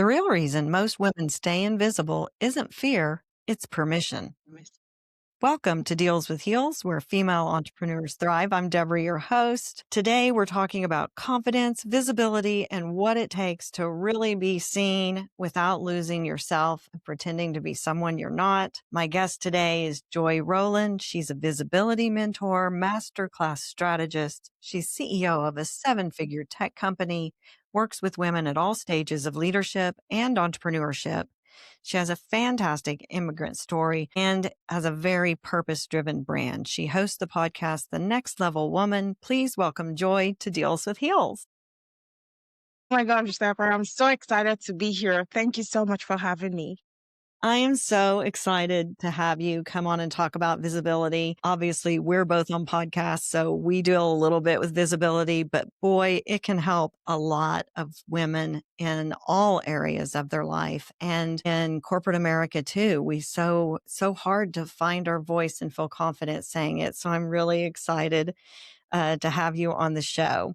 The real reason most women stay invisible isn't fear, it's permission. Welcome to Deals with Heels, where female entrepreneurs thrive. I'm Debra, your host. Today, we're talking about confidence, visibility, and what it takes to really be seen without losing yourself and pretending to be someone you're not. My guest today is Rowland. She's a visibility mentor, masterclass strategist. She's CEO of a 7-figure tech company, works with women at all stages of leadership and entrepreneurship. She has a fantastic immigrant story and has a very purpose-driven brand. She hosts the podcast, The Next Level Woman. Please welcome Joy to Deals with Heels. Oh my gosh, Debra, I'm so excited to be here. Thank you so much for having me. I am so excited to have you come on and talk about visibility. Obviously, we're both on podcasts, so we deal a little bit with visibility, but boy, it can help a lot of women in all areas of their life and in corporate America too. We so hard to find our voice and feel confident saying it. So I'm really excited to have you on the show.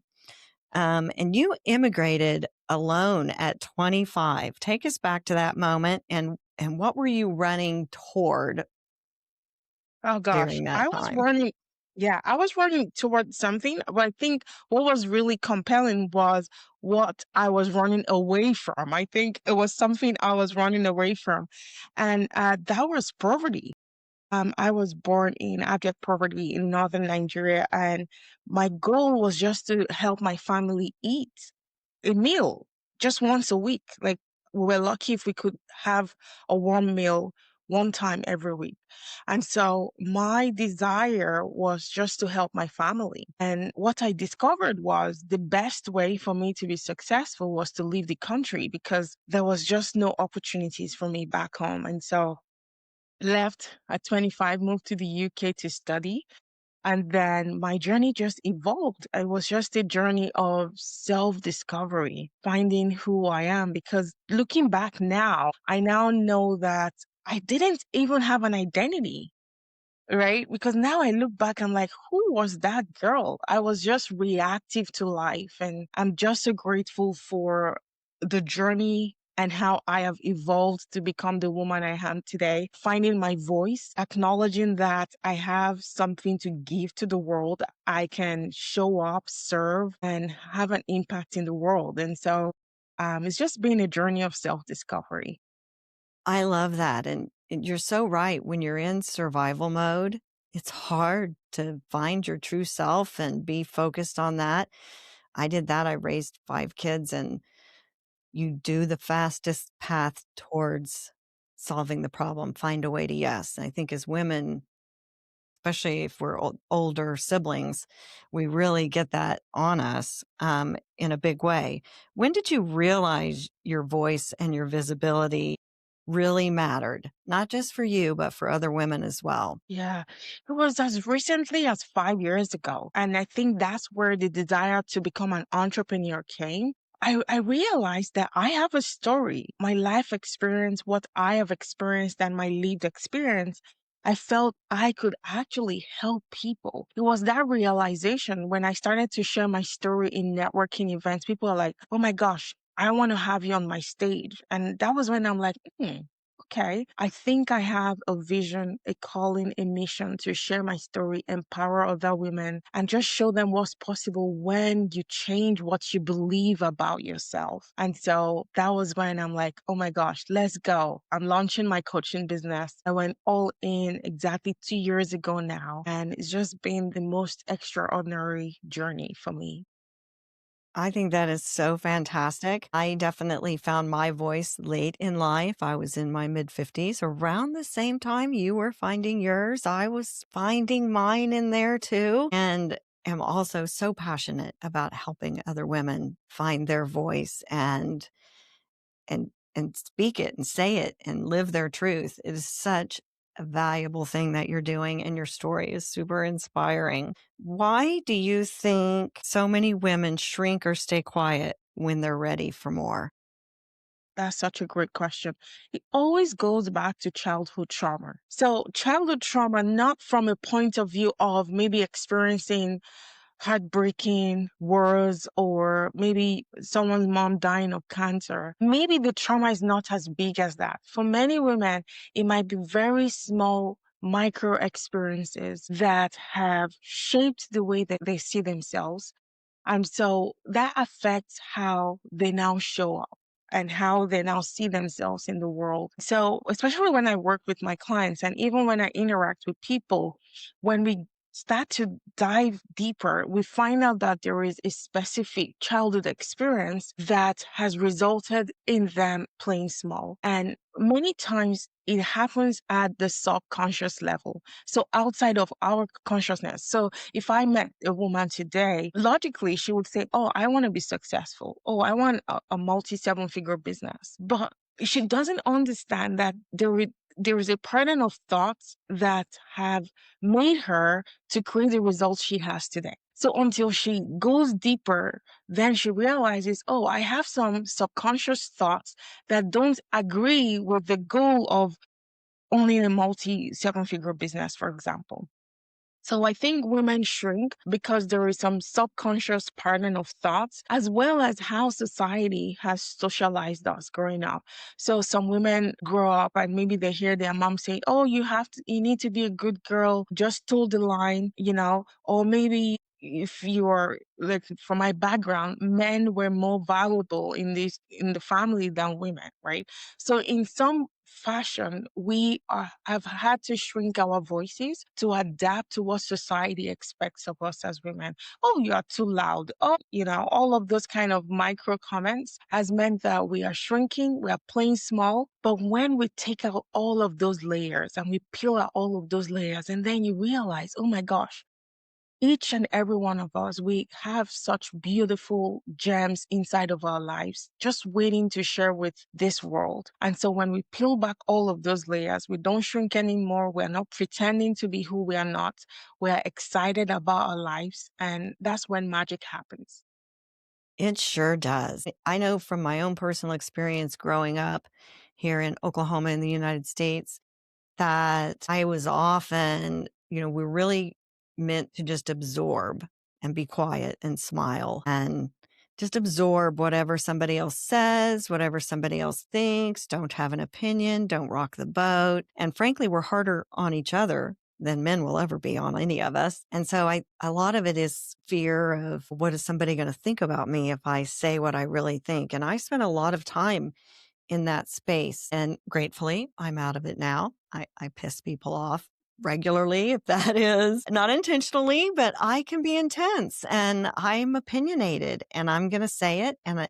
And you immigrated alone at 25. Take us back to that moment and what were you running toward Oh gosh, during that I was time? running. Yeah, I was running towards something, but I think what was really compelling was what I was running away from. I think it was something I was running away from, and that was poverty. I was born in abject poverty in northern Nigeria, and my goal was just to help my family eat a meal just once a week. Like we were lucky if we could have a warm meal one time every week. And so my desire was just to help my family. And what I discovered was the best way for me to be successful was to leave the country because there was just no opportunities for me back home. And so left at 25, moved to the UK to study. And then my journey just evolved. It was just a journey of self discovery, finding who I am. Because looking back now, I now know that I didn't even have an identity, right? Because now I look back, I'm like, who was that girl? I was just reactive to life. And I'm just so grateful for the journey and how I have evolved to become the woman I am today, finding my voice, acknowledging that I have something to give to the world. I can show up, serve, and have an impact in the world. And so it's just been a journey of self discovery. I love that. And you're so right. When you're in survival mode, it's hard to find your true self and be focused on that. I did that. I raised 5 kids, and you do the fastest path towards solving the problem, find a way to yes. And I think as women, especially if we're older siblings, we really get that on us in a big way. When did you realize your voice and your visibility really mattered, not just for you, but for other women as well? Yeah, it was as recently as 5 years ago. And I think that's where the desire to become an entrepreneur came. I realized that I have a story, my life experience, what I have experienced, and my lived experience. I felt I could actually help people. It was that realization when I started to share my story in networking events. People are like, oh my gosh, I want to have you on my stage. And that was when I'm like, okay, I think I have a vision, a calling, a mission to share my story, empower other women, and just show them what's possible when you change what you believe about yourself. And so that was when I'm like, oh my gosh, let's go. I'm launching my coaching business. I went all in exactly 2 years ago now, and it's just been the most extraordinary journey for me. I think that is so fantastic. I definitely found my voice late in life. I was in my mid 50s, around the same time you were finding yours. I was finding mine in there too. And am also so passionate about helping other women find their voice and speak it and say it and live their truth. It is such a valuable thing that you're doing, and your story is super inspiring. Why do you think so many women shrink or stay quiet when they're ready for more? That's such a great question. It always goes back to childhood trauma. So, childhood trauma, not from a point of view of maybe experiencing heartbreaking words, or maybe someone's mom dying of cancer, maybe the trauma is not as big as that. For many women, it might be very small micro experiences that have shaped the way that they see themselves, and so that affects how they now show up and how they now see themselves in the world. So, especially when I work with my clients and even when I interact with people, when we start to dive deeper, we find out that there is a specific childhood experience that has resulted in them playing small. And many times it happens at the subconscious level. So outside of our consciousness. So if I met a woman today, logically she would say, "Oh, I want to be successful. Oh, I want a multi seven figure business." But she doesn't understand that there is a pattern of thoughts that have made her to create the results she has today. So until she goes deeper, then she realizes, oh, I have some subconscious thoughts that don't agree with the goal of owning a multi seven figure business, for example. So I think women shrink because there is some subconscious pattern of thoughts, as well as how society has socialized us growing up. So some women grow up and maybe they hear their mom say, "Oh, you need to be a good girl, just toe the line," or maybe if you're like from my background, men were more valuable in the family than women, right? So in some fashion, have had to shrink our voices to adapt to what society expects of us as women. Oh, you are too loud. Oh, all of those kind of micro comments has meant that we are shrinking, we are playing small. But when we take out all of those layers and we peel out all of those layers, and then you realize, oh my gosh, each and every one of us, we have such beautiful gems inside of our lives, just waiting to share with this world. And so when we peel back all of those layers, we don't shrink anymore. We're not pretending to be who we are not. We're excited about our lives. And that's when magic happens. It sure does. I know from my own personal experience growing up here in Oklahoma in the United States that I was often, we're really meant to just absorb and be quiet and smile and just absorb whatever somebody else says, whatever somebody else thinks, don't have an opinion, don't rock the boat. And frankly, we're harder on each other than men will ever be on any of us. And so a lot of it is fear of what is somebody going to think about me if I say what I really think. And I spent a lot of time in that space. And gratefully, I'm out of it now. I piss people off regularly, if that is not intentionally, but I can be intense and I'm opinionated and I'm going to say it. And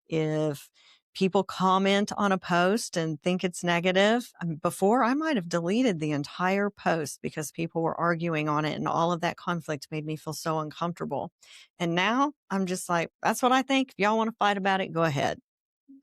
if people comment on a post and think it's negative, before I might have deleted the entire post because people were arguing on it and all of that conflict made me feel so uncomfortable. And now I'm just like, that's what I think. If y'all want to fight about it, go ahead.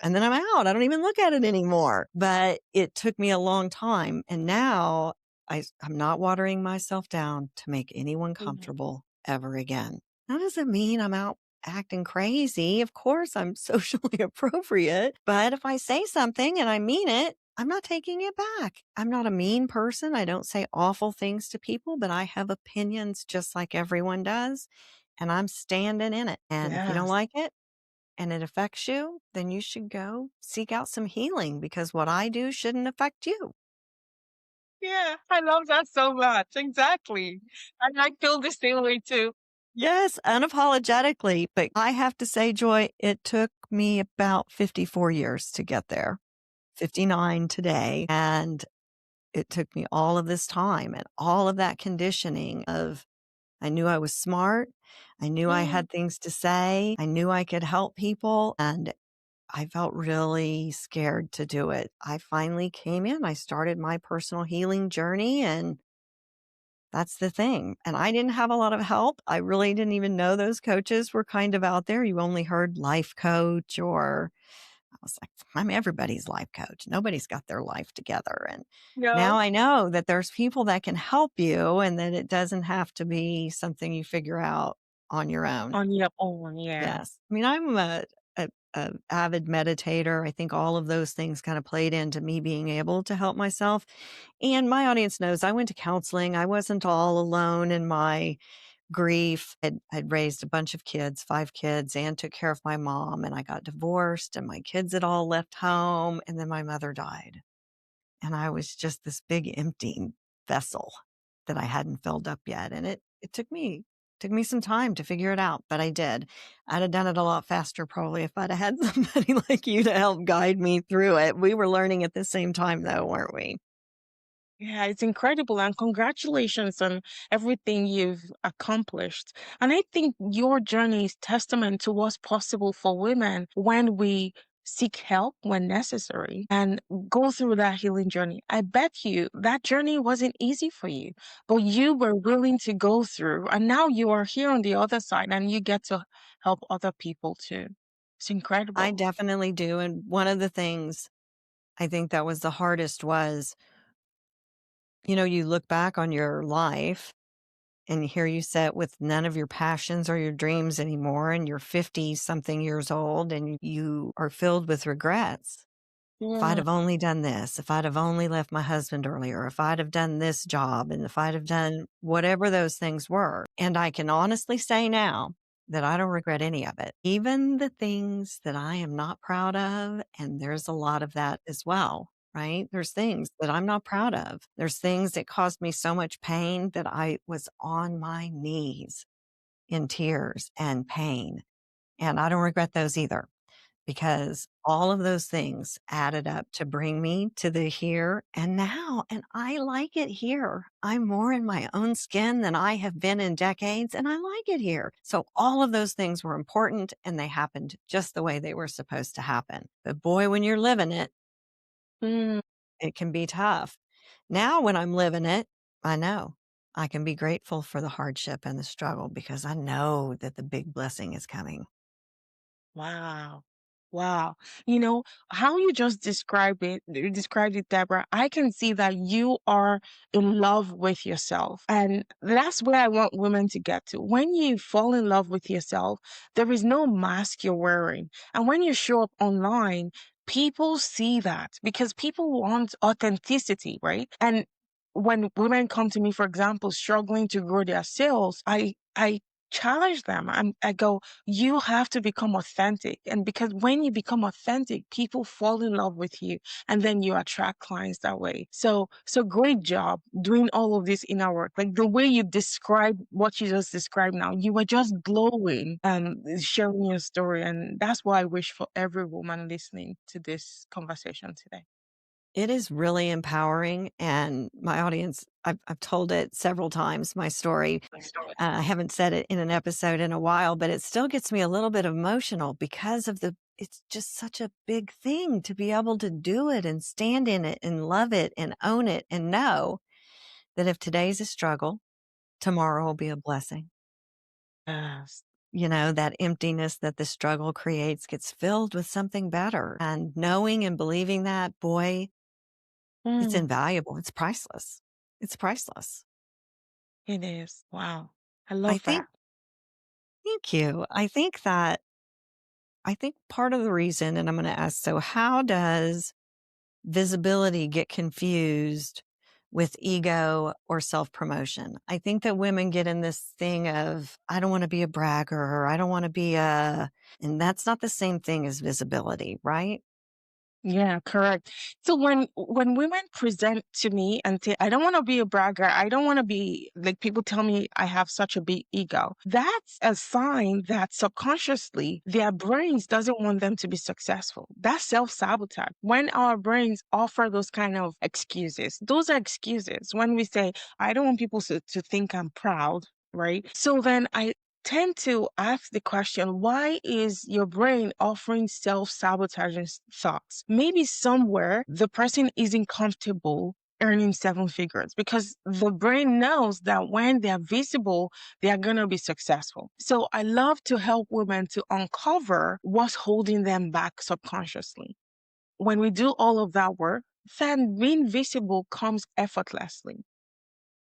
And then I'm out. I don't even look at it anymore. But it took me a long time. And now I'm not watering myself down to make anyone Mhm. comfortable ever again. That doesn't mean I'm out acting crazy. Of course, I'm socially appropriate. But if I say something and I mean it, I'm not taking it back. I'm not a mean person. I don't say awful things to people, but I have opinions just like everyone does. And I'm standing in it. And if you don't Yes. like it, and it affects you, then you should go seek out some healing because what I do shouldn't affect you. Yeah, I love that so much. Exactly. And I feel the same way too. Yes, unapologetically. But I have to say, Joy, it took me about 54 years to get there, 59 today. And it took me all of this time and all of that conditioning of I knew I was smart. I knew I Mm, had things to say. I knew I could help people. And I felt really scared to do it. I finally came in. I started my personal healing journey, and that's the thing. And I didn't have a lot of help. I really didn't even know those coaches were kind of out there. You only heard life coach, or I was like, I'm everybody's life coach. Nobody's got their life together. And yeah. now I know that there's people that can help you and that it doesn't have to be something you figure out on your own. On your own, yeah. Yes. I mean, I'm a avid meditator. I think all of those things kind of played into me being able to help myself. And my audience knows I went to counseling. I wasn't all alone in my grief. I'd raised a bunch of kids, 5 kids, and took care of my mom, and I got divorced, and my kids had all left home, and then my mother died. And I was just this big empty vessel that I hadn't filled up yet, and it took me some time to figure it out, but I did. I'd have done it a lot faster probably if I'd have had somebody like you to help guide me through it. We were learning at the same time though, weren't we? Yeah, it's incredible. And congratulations on everything you've accomplished. And I think your journey is testament to what's possible for women when we seek help when necessary and go through that healing journey. I bet you that journey wasn't easy for you, but you were willing to go through. And now you are here on the other side and you get to help other people too. It's I incredible. definitely do, and one of the things I think that was the hardest was, you look back on your life and here you sit with none of your passions or your dreams anymore, and you're 50 something years old and you are filled with regrets. If I'd Yeah. have only done this, if I'd have only left my husband earlier, if I'd have done this job, and if I'd have done whatever those things were. And I can honestly say now that I don't regret any of it. Even the things that I am not proud of, and there's a lot of that as well, right? There's things that I'm not proud of. There's things that caused me so much pain that I was on my knees in tears and pain. And I don't regret those either because all of those things added up to bring me to the here and now. And I like it here. I'm more in my own skin than I have been in decades, and I like it here. So all of those things were important and they happened just the way they were supposed to happen. But boy, when you're living it, Mm, it can be tough. Now, when I'm living it, I know I can be grateful for the hardship and the struggle because I know that the big blessing is coming. wow. Wow. How you just described it, Deborah, I can see that you are in love with yourself. And that's where I want women to get to. When you fall in love with yourself, there is no mask you're wearing. And when you show up online, people see that because people want authenticity, right? And when women come to me, for example, struggling to grow their sales, I challenge them. I go, you have to become authentic. And because when you become authentic, people fall in love with you and then you attract clients that way. So great job doing all of this inner work. Like the way you describe what you just described now, you were just glowing and sharing your story. And that's what I wish for every woman listening to this conversation today. It is really empowering, and my audience, I've told it several times, my story. I haven't said it in an episode in a while, but it still gets me a little bit emotional because of it's just such a big thing to be able to do it and stand in it and love it and own it and know that if today's a struggle, tomorrow will be a blessing. Yes. That emptiness that the struggle creates gets filled with something better. And knowing and believing that, boy, it's Mm, invaluable. It's priceless. It's priceless. it is. Wow. I I love think that. Thank you. I think part of the reason, and I'm going to ask, so how does visibility get confused with ego or self-promotion? I think that women get in this thing of, I don't want to be a bragger, or I don't want to be and that's not the same thing as visibility, right? Yeah, correct. So when women present to me and say, I don't want to be a bragger, I don't want to be like people tell me I have such a big ego. That's a sign that subconsciously their brains doesn't want them to be successful. That's self-sabotage. When our brains offer those kind of excuses, those are excuses. When we say, I don't want people to think I'm proud, right? So then I tend to ask the question, why is your brain offering self-sabotaging thoughts? Maybe somewhere the person isn't comfortable earning 7 figures because the brain knows that when they're visible, they are going to be successful. So I love to help women to uncover what's holding them back subconsciously. When we do all of that work, then being visible comes effortlessly,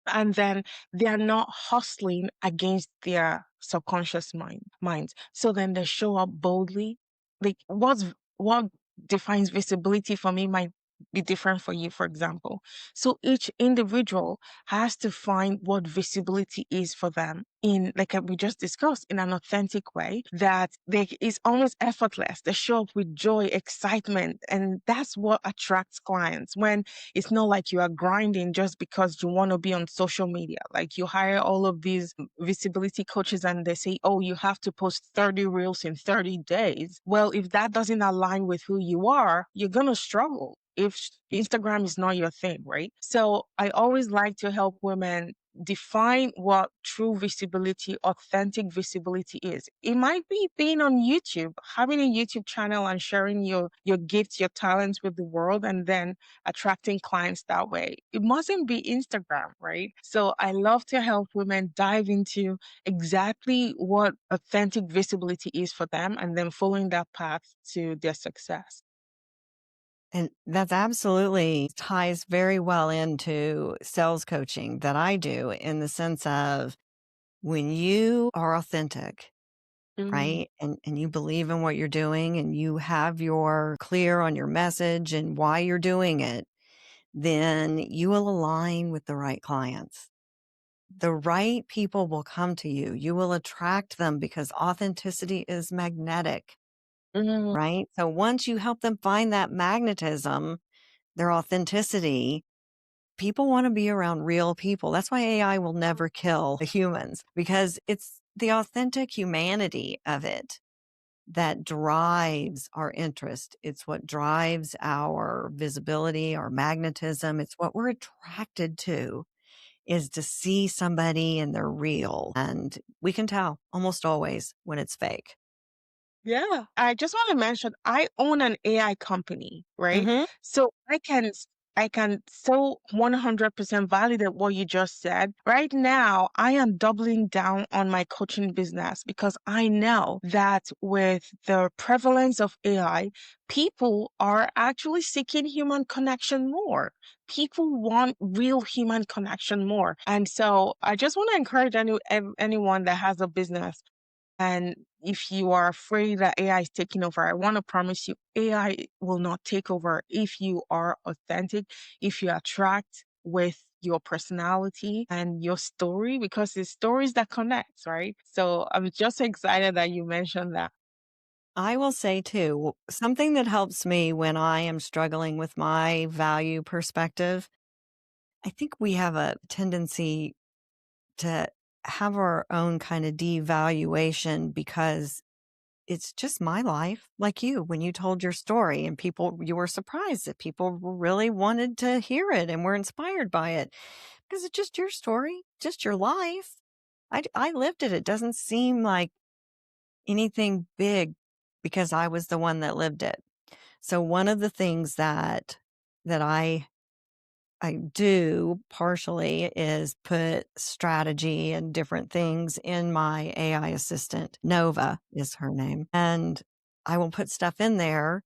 and then they are not hustling against their subconscious minds. So then they show up boldly. Like what defines visibility for me might be different for you, for example. So each individual has to find what visibility is for them in, like we just discussed, in an authentic way that is almost effortless. They show up with joy, excitement, and that's what attracts clients. When it's not like you are grinding just because you want to be on social media. Like you hire all of these visibility coaches and they say, oh, you have to post 30 reels in 30 days. Well, if that doesn't align with who you are, you're going to struggle if Instagram is not your thing, right? So I always like to help women define what true visibility, authentic visibility is. It might be being on YouTube, having a YouTube channel and sharing your gifts, your talents with the world, and then attracting clients that way. It mustn't be Instagram, right? So I love to help women dive into exactly what authentic visibility is for them and then following that path to their success. And that's absolutely ties very well into sales coaching that I do in the sense of when you are authentic, Mm, right? And you believe in what you're doing and you have your clear on your message and why you're doing it, then you will align with the right clients. The right people will come to you. You will attract them because authenticity is magnetic, mm, right? So once you help them find that magnetism, their authenticity, people want to be around real people. That's why AI will never kill the humans because it's the authentic humanity of it that drives our interest. It's what drives our visibility, our magnetism. It's what we're attracted to is to see somebody and they're real. And we can tell almost always when it's fake. yeah. I just want to mention I own an AI company, right? Hmm. So I can so 100% validate what you just said. Right now, I am doubling down on my coaching business because I know that with the prevalence of AI, people are actually seeking human connection more. People want real human connection more. And so I just want to encourage anyone that has a business, and if you are afraid that AI is taking over, I want to promise you AI will not take over if you are authentic, if you attract with your personality and your story, because it's stories that connect, right? So I'm just excited that you mentioned that. I will say too, something that helps me when I am struggling with my value perspective, I think we have a tendency to have our own kind of devaluation because it's just my life. Like you, when you told your story and you were surprised that people really wanted to hear it and were inspired by it because it's just your story, just your life. I lived it. It doesn't seem like anything big because I was the one that lived it. So one of the things that I do partially is put strategy and different things in my AI assistant. Nova is her name. And I will put stuff in there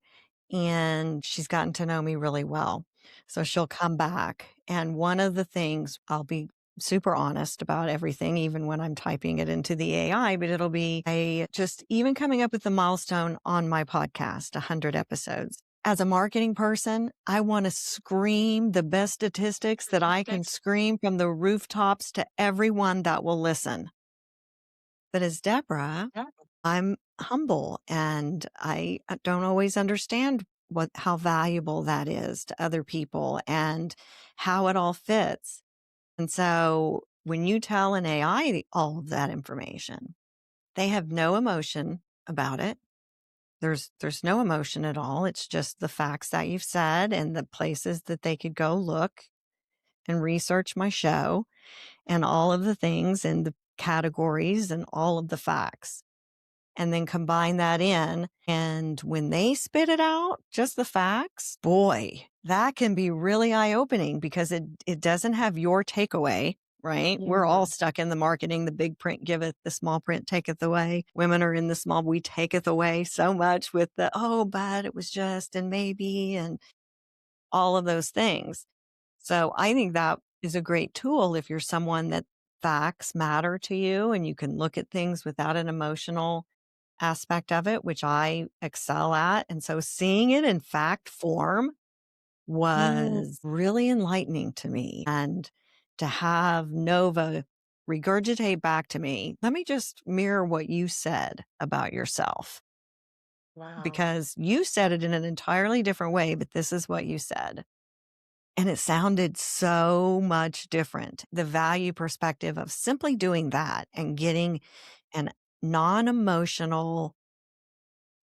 and she's gotten to know me really well. So she'll come back. And one of the things I'll be super honest about everything, even when I'm typing it into the AI, but it'll be just even coming up with the milestone on my podcast, 100 episodes. As a marketing person, I want to scream the best statistics that I can scream from the rooftops to everyone that will listen. But as Deborah, Yeah. I'm humble and I don't always understand how valuable that is to other people and how it all fits. And so when you tell an AI all of that information, they have no emotion about it. There's no emotion at all. It's just the facts that you've said and the places that they could go look and research my show and all of the things and the categories and all of the facts. And then combine that in. And when they spit it out, just the facts, boy, that can be really eye opening because it doesn't have your takeaway. Right. We're Yeah. all stuck in the marketing. The big print giveth, the small print taketh away. Women are in the small, we taketh away so much with the, oh, but it was just, and maybe, and all of those things. So I think that is a great tool if you're someone that facts matter to you and you can look at things without an emotional aspect of it, which I excel at. And so seeing it in fact form Mm, was really enlightening to me. And to have Nova regurgitate back to me, let me just mirror what you said about yourself, wow. because you said it in an entirely different way, but this is what you said. And it sounded so much different. The value perspective of simply doing that and getting an non emotional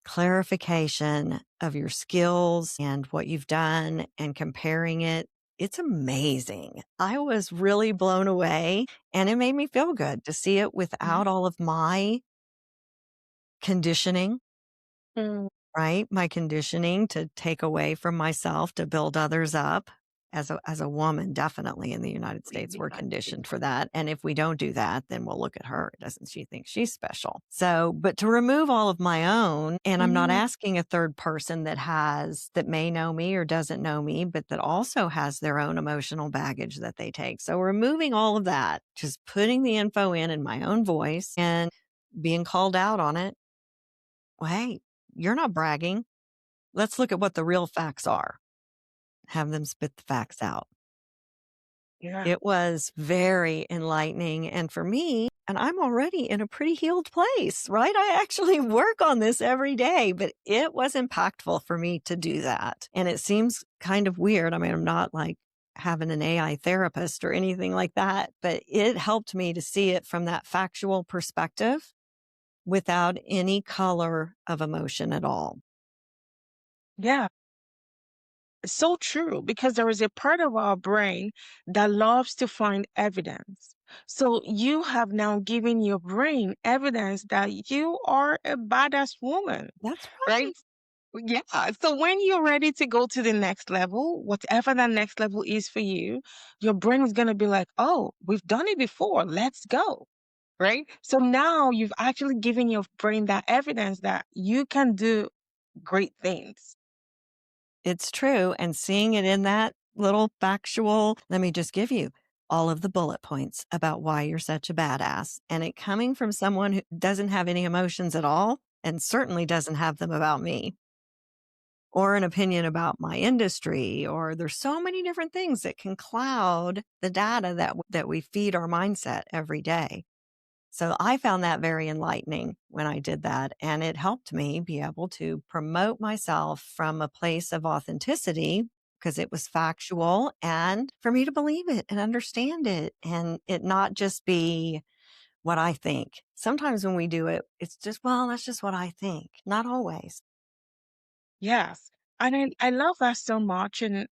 clarification of your skills and what you've done and comparing it. It's amazing. I was really blown away, and it made me feel good to see it without all of my conditioning, Mm, right? My conditioning to take away from myself to build others up. As a woman, definitely in the United States, we're conditioned for that. And if we don't do that, then we'll look at her. Doesn't she think she's special? So, but to remove all of my own, and I'm not mm, asking a third person that may know me or doesn't know me, but that also has their own emotional baggage that they take. So removing all of that, just putting the info in my own voice and being called out on it. Well, hey, you're not bragging. Let's look at what the real facts are. Have them spit the facts out. yeah. It was very enlightening. And for me, and I'm already in a pretty healed place, right? I actually work on this every day, but it was impactful for me to do that. And it seems kind of weird. I mean, I'm not like having an AI therapist or anything like that, but it helped me to see it from that factual perspective without any color of emotion at all. Yeah. So true, because there is a part of our brain that loves to find evidence. So you have now given your brain evidence that you are a badass woman, That's right? right. Yeah. So when you're ready to go to the next level, whatever that next level is for you, your brain is going to be like, oh, we've done it before. Let's go. Right. So now you've actually given your brain that evidence that you can do great things. It's true. And seeing it in that little factual, let me just give you all of the bullet points about why you're such a badass. And it coming from someone who doesn't have any emotions at all and certainly doesn't have them about me or an opinion about my industry, or there's so many different things that can cloud the data that we feed our mindset every day. So I found that very enlightening when I did that. And it helped me be able to promote myself from a place of authenticity because it was factual and for me to believe it and understand it and it not just be what I think. Sometimes when we do it, it's just, well, that's just what I think. Not always. Yes. And I love that so much. And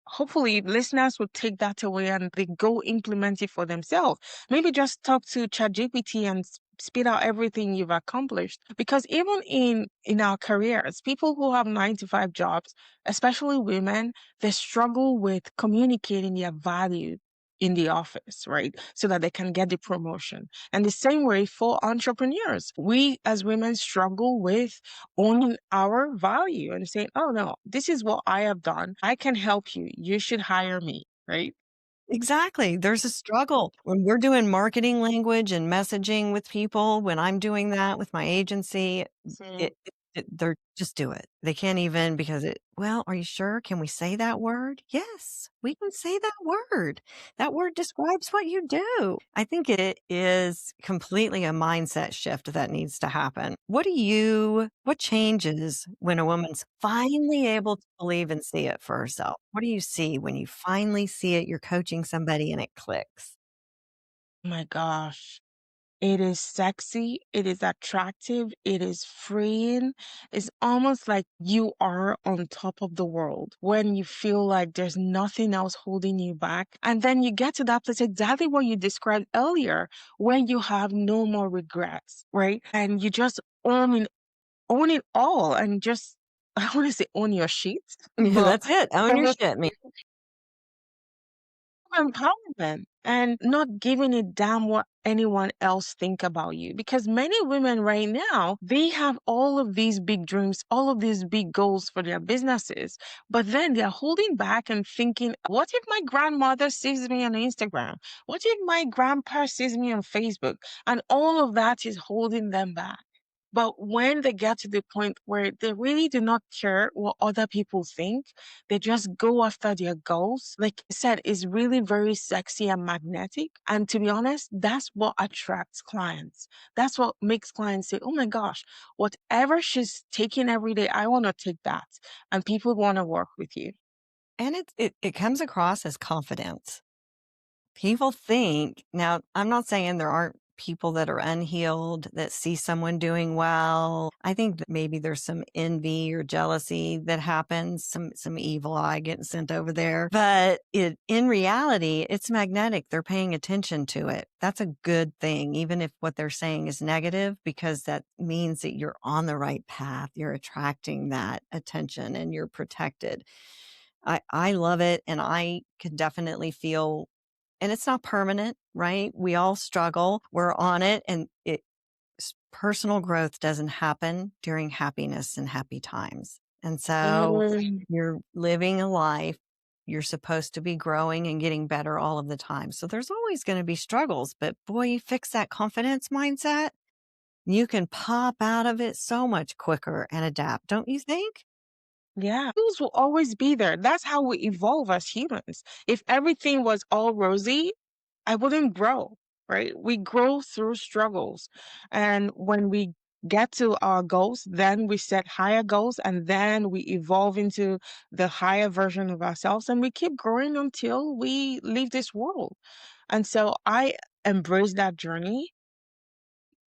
hopefully listeners will take that away and they go implement it for themselves. Maybe just talk to ChatGPT and spit out everything you've accomplished. Because even in our careers, people who have 9 to 5 jobs, especially women, they struggle with communicating their value in the office, right? So that they can get the promotion. And the same way for entrepreneurs, we as women struggle with owning our value and saying, oh no, this is what I have done. I can help you. You should hire me, right? Exactly. There's a struggle when we're doing marketing language and messaging with people. When I'm doing that with my agency, So they're just do it. They can't even because well, are you sure? Can we say that word? Yes, we can say that word. That word describes what you do. I think it is completely a mindset shift that needs to happen. What changes when a woman's finally able to believe and see it for herself? What do you see when you finally see it? You're coaching somebody and it clicks. oh my gosh. It is sexy, it is attractive, it is freeing. It's almost like you are on top of the world when you feel like there's nothing else holding you back. And then you get to that place exactly what you described earlier, when you have no more regrets, right? And you just own it all and just I want to say own your sheets, but That's it. Own your kind of shit, man. empowerment and not giving a damn what anyone else think about you, because many women right now, they have all of these big dreams, all of these big goals for their businesses, but then they're holding back and thinking, what if my grandmother sees me on Instagram, what if my grandpa sees me on Facebook, and all of that is holding them back. But when they get to the point where they really do not care what other people think, they just go after their goals. Like I said, it's really very sexy and magnetic. And to be honest, that's what attracts clients. That's what makes clients say, oh my gosh, whatever she's taking every day, I want to take that. And people want to work with you. And it comes across as confidence. People think now, I'm not saying there aren't people that are unhealed that see someone doing well. I think that maybe there's some envy or jealousy that happens, some evil eye getting sent over there. But in reality, it's magnetic. They're paying attention to it. That's a good thing, even if what they're saying is negative, because that means that you're on the right path. You're attracting that attention and you're protected. I love it, and I could definitely feel, and it's not permanent, right? We all struggle. We're on it, and personal growth doesn't happen during happiness and happy times. And so Mm, you're living a life. You're supposed to be growing and getting better all of the time. So there's always going to be struggles, but boy, you fix that confidence mindset, you can pop out of it so much quicker and adapt, don't you think? yeah, tools will always be there. That's how we evolve as humans. If everything was all rosy, I wouldn't grow, right? We grow through struggles. And when we get to our goals, then we set higher goals and then we evolve into the higher version of ourselves and we keep growing until we leave this world. And so I embrace that journey.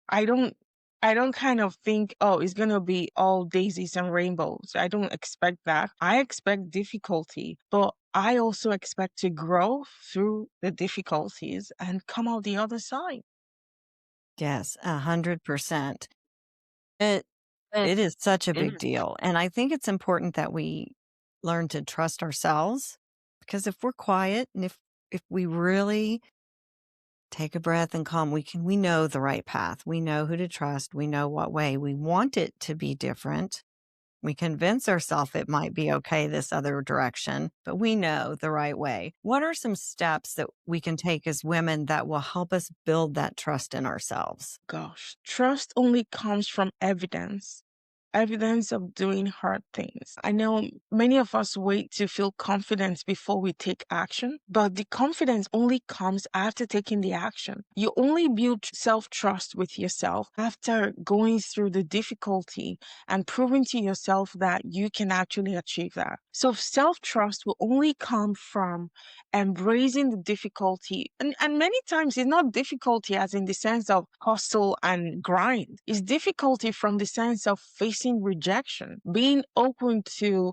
I don't I don't kind of think, oh, it's gonna be all daisies and rainbows. I don't expect that. I expect difficulty, but I also expect to grow through the difficulties and come out the other side. Yes, 100%. It Mm, it is such a big mm. deal, and I think it's important that we learn to trust ourselves, because if we're quiet and if we really take a breath and calm, we know the right path. We know who to trust. We know what way we want it to be different. We convince ourselves it might be okay this other direction, but we know the right way. What are some steps that we can take as women that will help us build that trust in ourselves? Gosh, trust only comes from evidence. Evidence of doing hard things. I know many of us wait to feel confidence before we take action, but the confidence only comes after taking the action. You only build self trust with yourself after going through the difficulty and proving to yourself that you can actually achieve that. So, self trust will only come from embracing the difficulty. And many times it's not difficulty as in the sense of hustle and grind. It's difficulty from the sense of facing rejection, being open to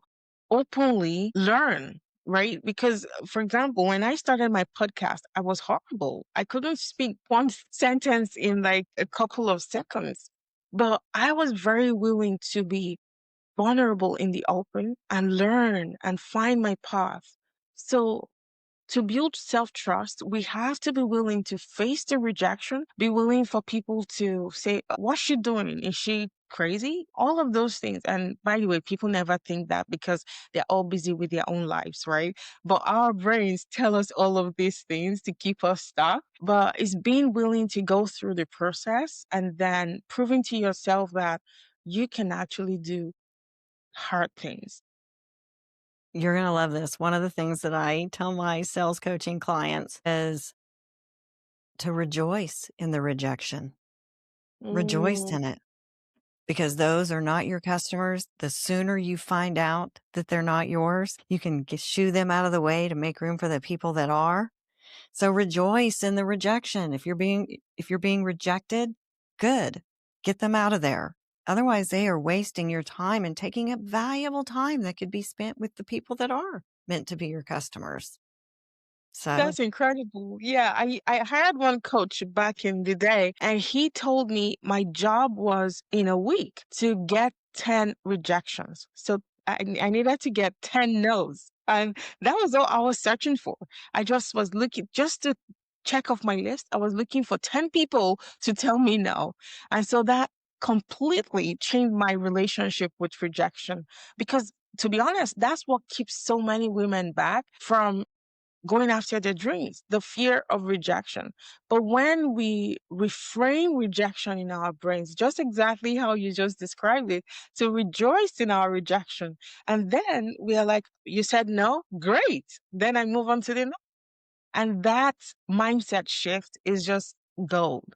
openly learn. Right? Because, for example, when I started my podcast, I was horrible. I couldn't speak one sentence in like a couple of seconds. But I was very willing to be vulnerable in the open and learn and find my path. So to build self trust, we have to be willing to face the rejection, be willing for people to say, what's she doing? Is she crazy? All of those things. And by the way, people never think that because they're all busy with their own lives, right? But our brains tell us all of these things to keep us stuck. But it's being willing to go through the process and then proving to yourself that you can actually do hard things. You're going to love this. One of the things that I tell my sales coaching clients is to rejoice in the rejection, rejoice Mm, in it, because those are not your customers. The sooner you find out that they're not yours, you can shoo them out of the way to make room for the people that are. So rejoice in the rejection. If you're being rejected, good. Get them out of there. Otherwise, they are wasting your time and taking up valuable time that could be spent with the people that are meant to be your customers. So That's incredible. Yeah, I had one coach back in the day, and he told me my job was in a week to get 10 rejections. So I needed to get 10 no's. And that was all I was searching for. I just was looking just to check off my list. I was looking for 10 people to tell me no. And so that completely changed my relationship with rejection because to be honest, that's what keeps so many women back from going after their dreams, the fear of rejection. But when we reframe rejection in our brains, just exactly how you just described it, to rejoice in our rejection, and then we are like, you said no, great. Then I move on to the no. And that mindset shift is just gold.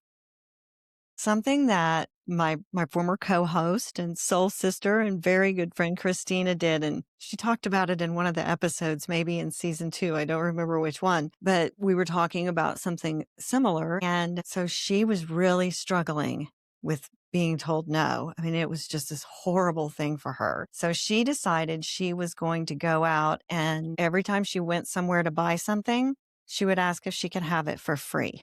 Something that my former co-host and soul sister and very good friend Christina did, and she talked about it in one of the episodes, maybe in season 2. I don't remember which one, but we were talking about something similar. And so she was really struggling with being told no. I mean, it was just this horrible thing for her. So she decided she was going to go out, and every time she went somewhere to buy something, she would ask if she could have it for free.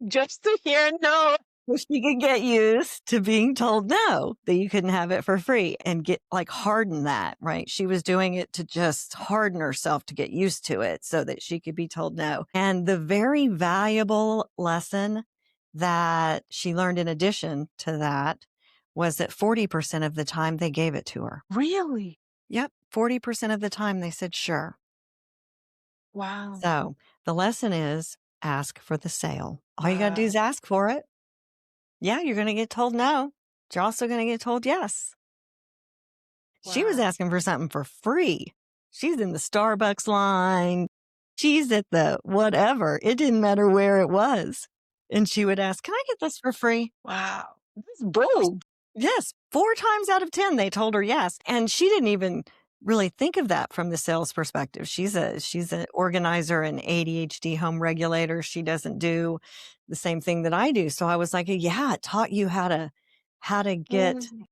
Just to hear no. Well, she could get used to being told no, that you couldn't have it for free, and get harden that, right? She was doing it to just harden herself to get used to it so that she could be told no. And the very valuable lesson that she learned in addition to that was that 40% of the time they gave it to her. Really? Yep. 40% of the time they said, sure. Wow. So the lesson is ask for the sale. All you got to do Wow. is ask for it. Yeah, you're going to get told no. You're also going to get told yes. She was Wow. asking for something for free. She's in the Starbucks line. She's at the whatever. It didn't matter where it was. And she would ask, can I get this for free? Wow. That's bold. Yes. 4 times out of 10, they told her yes. And she didn't even really think of that from the sales perspective. She's an organizer and ADHD home regulator. She doesn't do the same thing that I do. So I was like, yeah, it taught you how to Mm.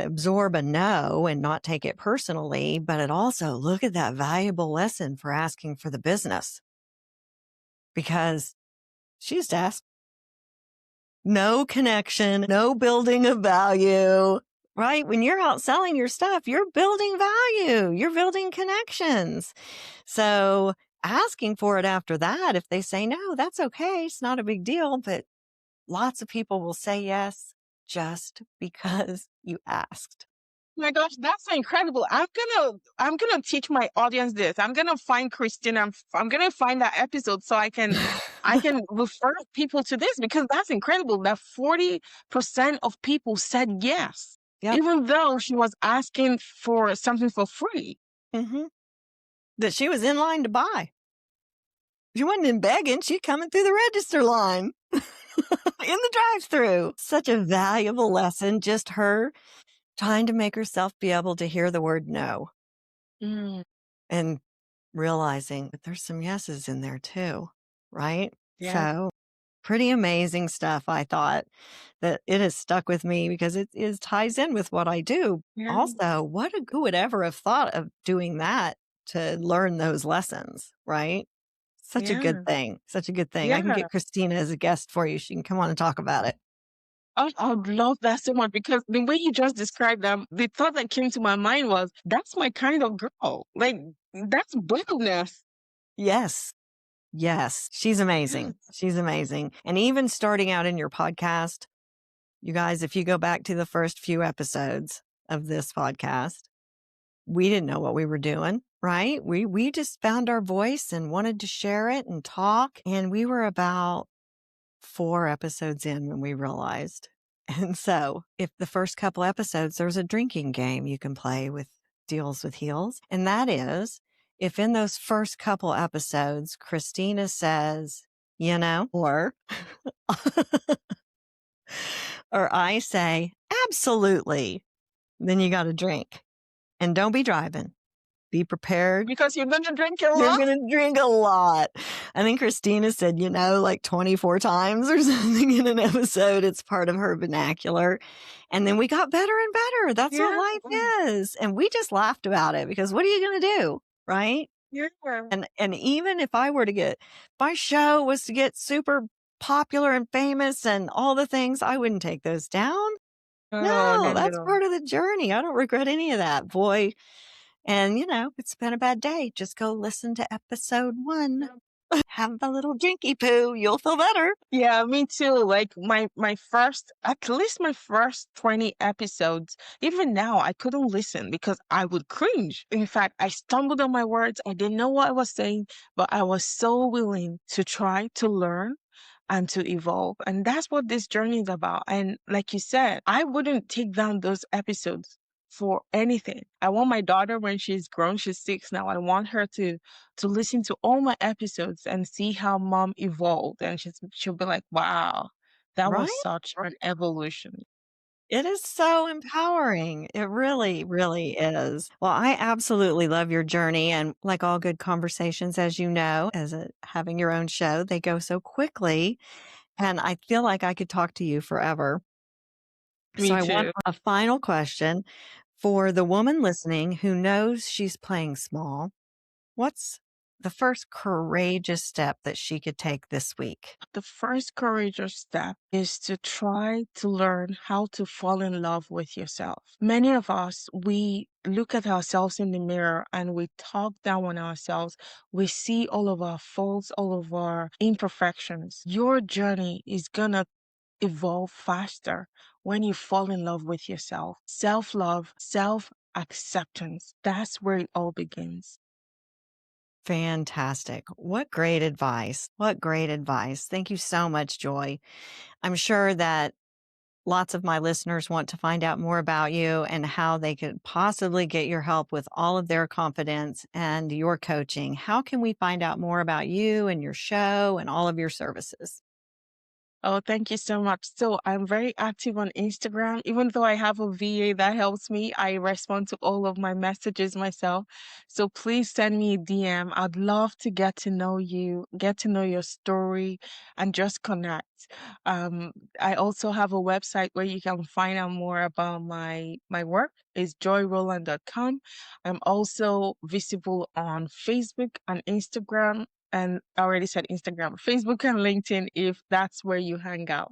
absorb a no and not take it personally. But it also, look at that valuable lesson for asking for the business, because she used to ask. No connection, no building of value, right? When you're out selling your stuff, you're building value, you're building connections. So asking for it after that, if they say no, that's okay. It's not a big deal, but lots of people will say yes just because you asked. My gosh, that's so incredible. I'm gonna teach my audience this. I'm gonna find Christine. I'm gonna find that episode so I can refer people to this, because that's incredible that 40% of people said yes, Yep. even though she was asking for something for free. Mm-hmm. That she was in line to buy. She wasn't in begging. She coming through the register line in the drive-through. Such a valuable lesson. Just her trying to make herself be able to hear the word no, Mm, and realizing that there's some yeses in there too, right? yeah, So pretty amazing stuff. I thought that it has stuck with me because it is ties in with what I do. yeah, Also, who would ever have thought of doing that to learn those lessons, right? Such a good yeah, thing. Such a good thing. I can yeah. get Christina as a guest for you. She can come on and talk about it. I would love that so much, because the way you just described them, the thought that came to my mind was, that's my kind of girl. Like, that's boldness. Yes. Yes. She's amazing. Yes. She's amazing. And even starting out in your podcast, you guys, if you go back to the first few episodes of this podcast, we didn't know what we were doing, right? We just found our voice and wanted to share it and talk. And we were about 4 episodes in when we realized. And so if the first couple episodes, there's a drinking game you can play with Deals with Heels. And that is, if in those first couple episodes, Christina says, or, or I say, absolutely, then you got to drink. And don't be driving. Be prepared. Because you're gonna drink a You're lot. going to drink a lot. I think Christina said, 24 times or something in an episode. It's part of her vernacular. And then we got better and better. That's what Yeah. life is. And we just laughed about it, because what are you going to do? Right. Yeah. And even if my show was to get super popular and famous and all the things, I wouldn't take those down. Oh, No, no, that's no. part of the journey. I don't regret any of that, boy. And, it's been a bad day. Just go listen to episode 1. Have a little drinky poo. You'll feel better. Yeah, me too. Like my first, at least my first 20 episodes, even now I couldn't listen because I would cringe. In fact, I stumbled on my words. I didn't know what I was saying, but I was so willing to try to learn and to evolve. And that's what this journey is about. And like you said, I wouldn't take down those episodes for anything. I want my daughter when she's grown, she's 6 now. I want her to listen to all my episodes and see how mom evolved. And she'll be like, wow, that was Right? such an evolution. It is so empowering. It really, really is. Well, I absolutely love your journey. And like all good conversations, as you know, having your own show, they go so quickly. And I feel like I could talk to you forever. So Me I want too. a final question for the woman listening who knows she's playing small. What's the first courageous step that she could take this week? The first courageous step is to try to learn how to fall in love with yourself. Many of us, we look at ourselves in the mirror and we talk down on ourselves. We see all of our faults, all of our imperfections. Your journey is going to evolve faster when you fall in love with yourself. Self love, self acceptance. That's where it all begins. Fantastic. What great advice. What great advice. Thank you so much, Joy. I'm sure that lots of my listeners want to find out more about you and how they could possibly get your help with all of their confidence and your coaching. How can we find out more about you and your show and all of your services? Oh, thank you so much. So I'm very active on Instagram. Even though I have a VA that helps me, I respond to all of my messages myself. So please send me a DM. I'd love to get to know you, get to know your story, and just connect. Um, I also have a website where you can find out more about my work. It's joyrowland.com. I'm also visible on Facebook and Instagram, and I already said Instagram, Facebook, and LinkedIn if that's where you hang out.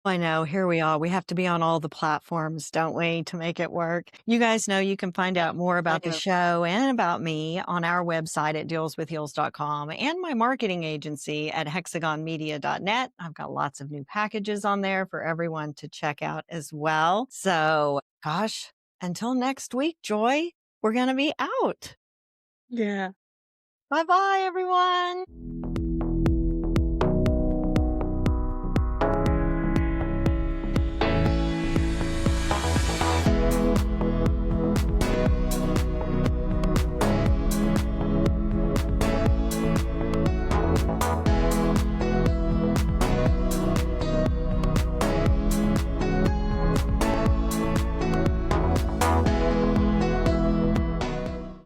I know. Here we are. We have to be on all the platforms, don't we, to make it work? You guys know you can find out more I about the know. show and about me on our website at dealswithheels.com and my marketing agency at hexagonmedia.net. I've got lots of new packages on there for everyone to check out as well. So, gosh, until next week, Joy, we're going to be out. Yeah. Bye bye, everyone.